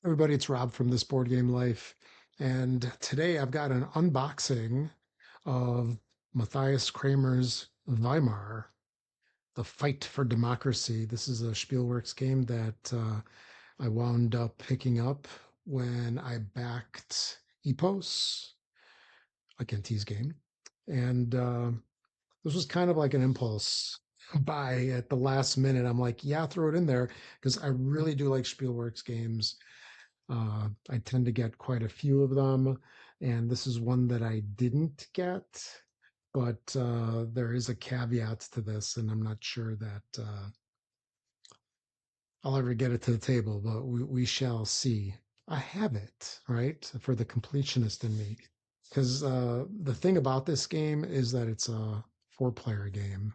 Everybody, it's Rob from This Board Game Life, and today I've got an unboxing of Matthias Cramer's Weimar, The Fight for Democracy. This is a Spielworxx game that I wound up picking up when I backed Epos, a Ghentese game, and this was kind of like an impulse buy at the last minute. I'm like, yeah, throw it in there because I really do like Spielworxx games. I tend to get quite a few of them, and this is one that I didn't get, but there is a caveat to this, and I'm not sure that I'll ever get it to the table, but we shall see. I have it, right, for the completionist in me. Because the thing about this game is that it's a four-player game,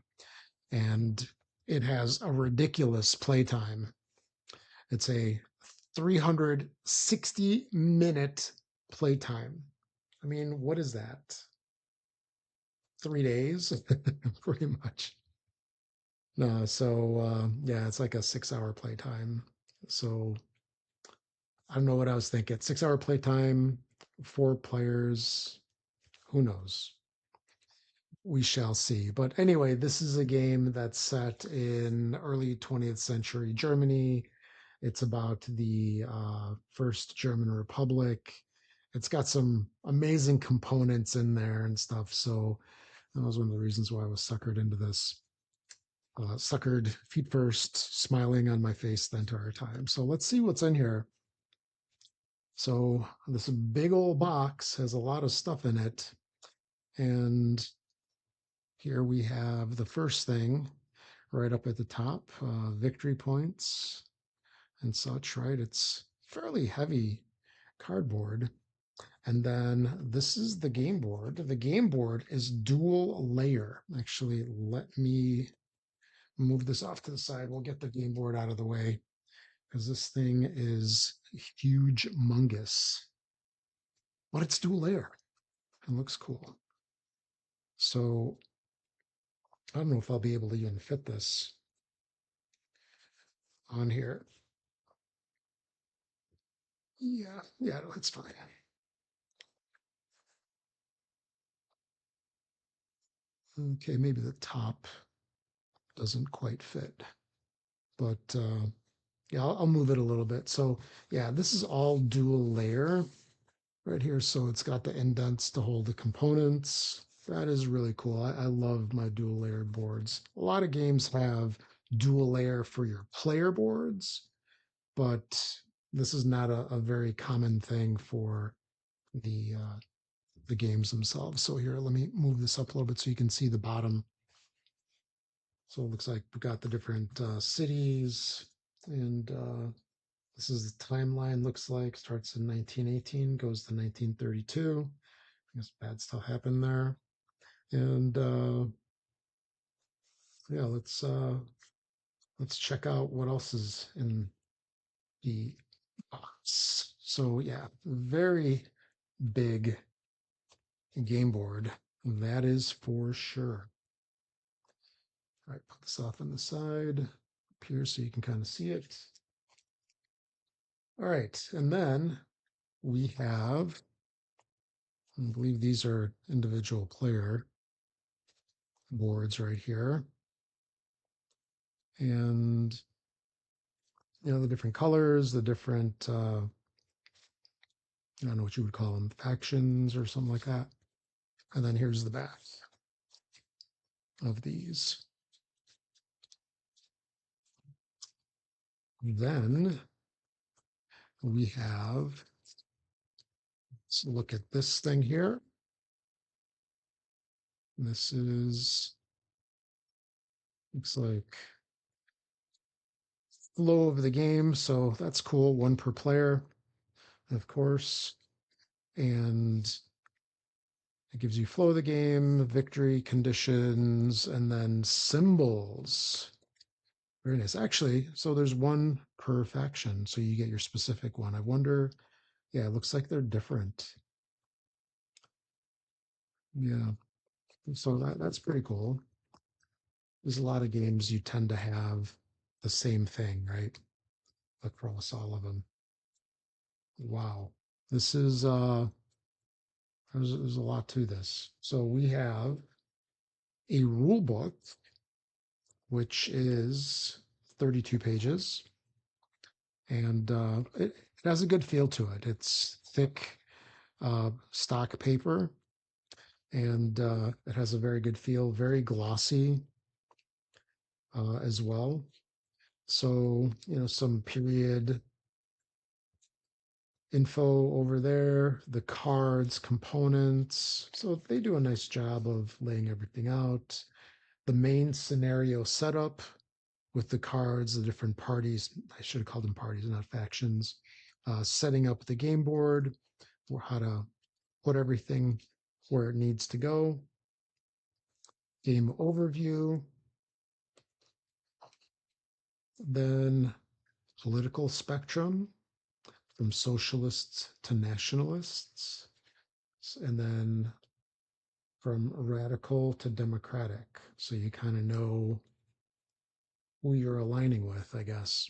and it has a ridiculous playtime. It's a 360-minute playtime. I mean, what is that? 3 days? Pretty much. No, so yeah, it's like a 6 hour playtime. So I don't know what I was thinking. 6 hour playtime, four players, who knows? We shall see. But anyway, this is a game that's set in early 20th century Germany. It's about the first German Republic. It's got some amazing components in there and stuff. So that was one of the reasons why I was suckered into this. Suckered feet first, smiling on my face the entire time. So let's see what's in here. So this big old box has a lot of stuff in it. And here we have the first thing right up at the top, victory points and such, right? It's fairly heavy cardboard. And then this is the game board. The game board is dual layer. Actually, let me move this off to the side. We'll get the game board out of the way because this thing is huge, mungus. But it's dual layer. It looks cool. So I don't know if I'll be able to even fit this on here. Yeah, it's fine. Okay, maybe the top doesn't quite fit, but yeah, I'll move it a little bit. So yeah, this is all dual layer right here. So it's got the indents to hold the components. That is really cool. I love my dual layer boards. A lot of games have dual layer for your player boards, but this is not a very common thing for the uh, the games themselves. So here, let me move this up a little bit so you can see the bottom. So it looks like we've got the different cities, and this is the timeline. Looks like starts in 1918, goes to 1932. I guess bad stuff happened there, and yeah, let's check out what else is in the box. So yeah, very big game board. That is for sure. All right, put this off on the side up here so you can kind of see it. All right, and then we have, I believe these are individual player boards right here. And, the different colors, the different, I don't know what you would call them, factions or something like that. And then here's the back of these. Then we have, let's look at this thing here. This is, looks like flow of the game. So that's cool. One per player, of course. And it gives you flow of the game, victory conditions, and then symbols. Very nice. Actually, so there's one per faction. So you get your specific one. I wonder, yeah, it looks like they're different. Yeah. So that's pretty cool. There's a lot of games you tend to have the same thing, right? Across all of them. Wow. This is there's a lot to this. So we have a rule book, which is 32 pages, and it has a good feel to it. It's thick stock paper, and it has a very good feel, very glossy as well. So, some period info over there, the cards, components. So they do a nice job of laying everything out. The main scenario setup with the cards, the different parties. I should have called them parties, not factions. Setting up the game board, or how to put everything where it needs to go. Game overview. Then political spectrum from socialists to nationalists. And then from radical to democratic. So you kind of know who you're aligning with, I guess.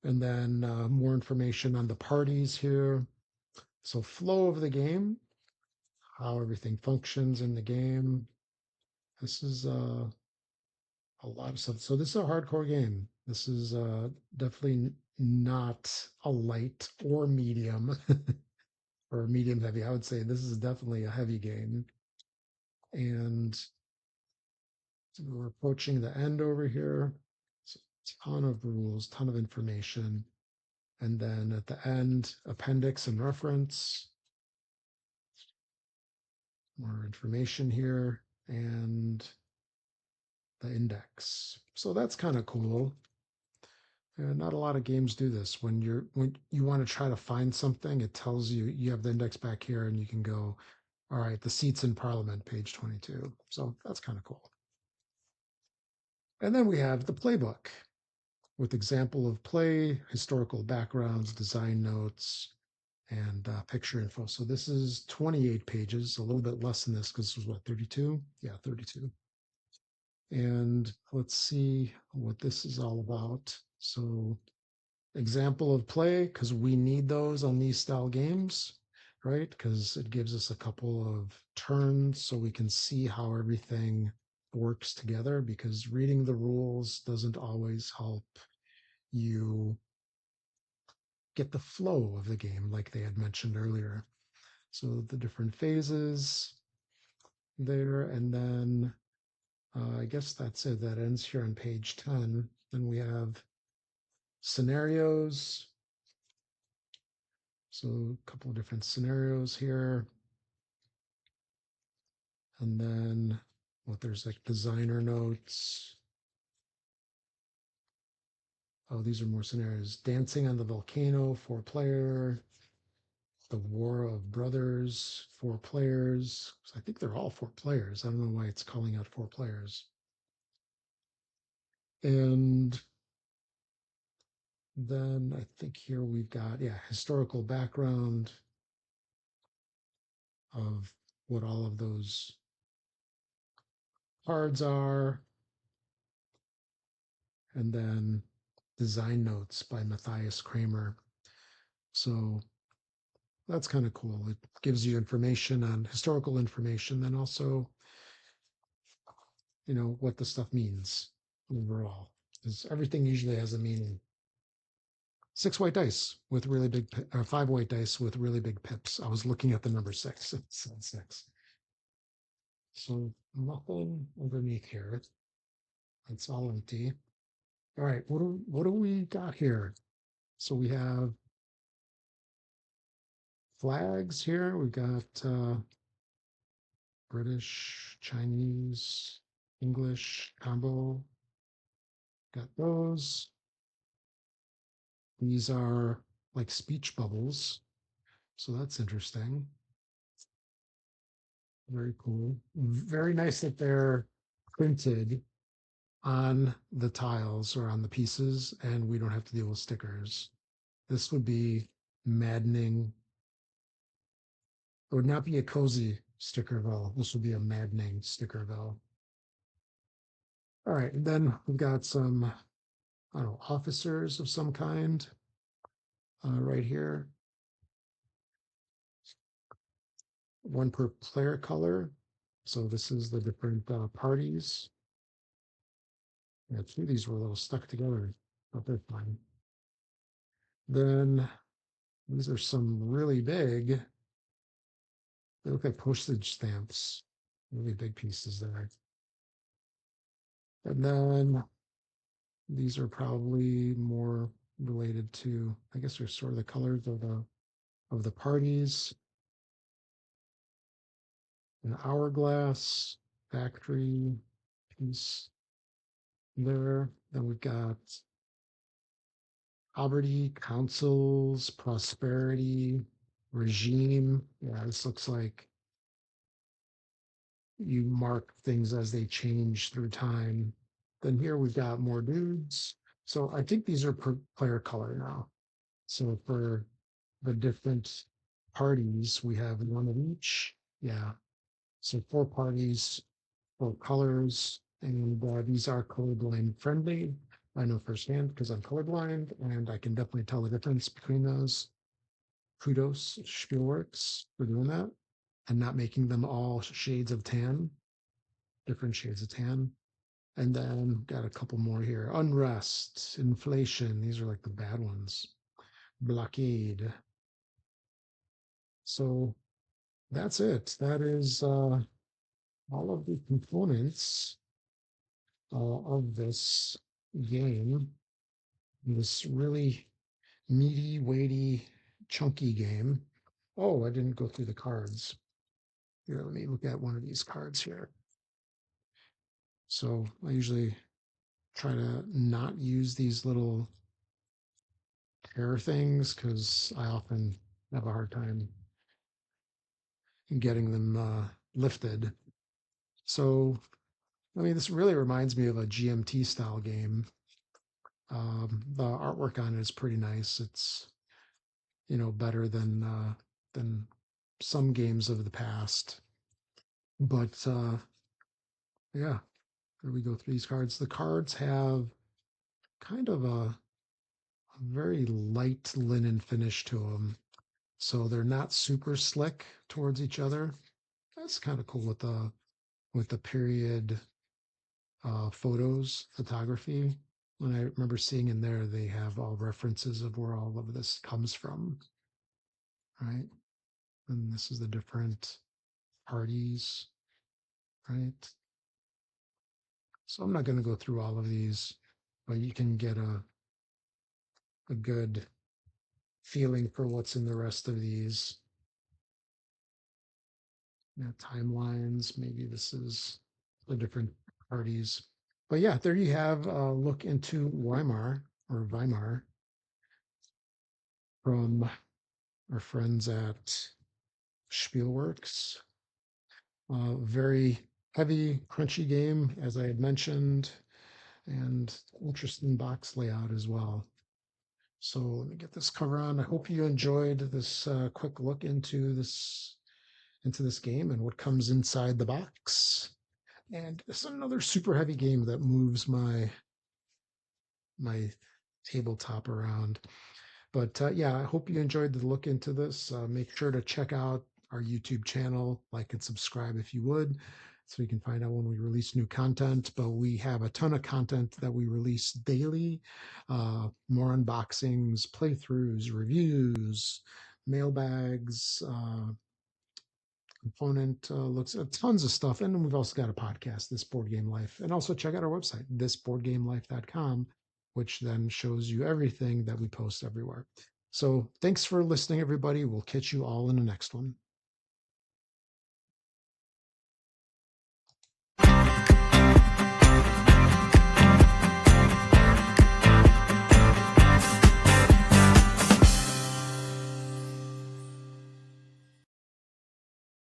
And then more information on the parties here. So, flow of the game, how everything functions in the game. This is a lot of stuff. So, this is a hardcore game. This is definitely not a light or medium or medium heavy. I would say this is definitely a heavy game. And so we're approaching the end over here. So, ton of rules, ton of information. And then at the end, appendix and reference, more information here, and the index. So that's kind of cool. And not a lot of games do this. When you want to try to find something, it tells you you have the index back here, and you can go, all right, the seats in Parliament, page 22. So that's kind of cool. And then we have the playbook with example of play, historical backgrounds, design notes, and picture info. So this is 28 pages, a little bit less than this because this was what, 32? Yeah, 32. And let's see what this is all about. So example of play, because we need those on these style games, right? Because it gives us a couple of turns so we can see how everything works together, because reading the rules doesn't always help you get the flow of the game like they had mentioned earlier. So the different phases there, and then I guess that's it. That ends here on page 10. Then we have scenarios. So a couple of different scenarios here. And then there's like designer notes. Oh, these are more scenarios. Dancing on the Volcano, 4-player. The War of Brothers, 4 players. I think they're all 4 players. I don't know why it's calling out 4 players. And then I think here we've got, yeah, historical background of what all of those cards are. And then design notes by Matthias Cramer. So that's kind of cool. It gives you information on historical information, and also, what the stuff means overall. Because everything usually has a meaning. 6 white dice with really big, or 5 white dice with really big pips. I was looking at the number six. It said six. So nothing underneath here. It's all empty. All right, what do we got here? So we have flags here. We've got British, Chinese, English combo. Got those. These are like speech bubbles. So that's interesting. Very cool. Very nice that they're printed on the tiles or on the pieces, and we don't have to deal with stickers. This would be maddening. It would not be a cozy Stickerville. This would be a maddening Stickerville. All right, and then we've got some, I don't know, officers of some kind right here. one per player color. So this is the different parties. Yeah, two of these were a little stuck together, but they're fine. Then these are some really big, they look like postage stamps, really big pieces there. And then these are probably more related to, I guess they're sort of the colors of the parties. An hourglass factory piece there. Then we've got poverty, councils, prosperity, regime. Yeah, this looks like you mark things as they change through time. Then here we've got more dudes. So I think these are per player color now. So for the different parties, we have one of each. Yeah. So four parties, four colors, and these are colorblind friendly. I know firsthand because I'm colorblind, and I can definitely tell the difference between those. Kudos, Spielworxx, for doing that and not making them all shades of tan, different shades of tan. And then got a couple more here. Unrest, inflation. These are like the bad ones. Blockade. So that's it. That is all of the components of this game. This really meaty, weighty, chunky game. Oh, I didn't go through the cards. Here, let me look at one of these cards here. So I usually try to not use these little tear things because I often have a hard time getting them lifted. So, I mean, this really reminds me of a GMT style game. The artwork on it is pretty nice. It's, better than some games of the past. But yeah, here we go through these cards. The cards have kind of a very light linen finish to them. So they're not super slick towards each other. That's kind of cool with the period photos, photography. When I remember seeing in there, they have all references of where all of this comes from, right? And this is the different parties, right? So I'm not going to go through all of these, but you can get a good feeling for what's in the rest of these. Yeah, timelines. Maybe this is the different parties. But yeah, there you have a look into Weimar from our friends at Spielworxx. Very heavy, crunchy game, as I had mentioned, and interesting box layout as well. So let me get this cover on. I hope you enjoyed this quick look into this game and what comes inside the box. And it's another super heavy game that moves my tabletop around. But yeah, I hope you enjoyed the look into this. Make sure to check out our YouTube channel, like and subscribe if you would, so you can find out when we release new content. But we have a ton of content that we release daily, more unboxings, playthroughs, reviews, mailbags, component looks at tons of stuff. And then we've also got a podcast, This Board Game Life. And also check out our website, thisboardgamelife.com, which then shows you everything that we post everywhere. So thanks for listening, everybody. We'll catch you all in the next one.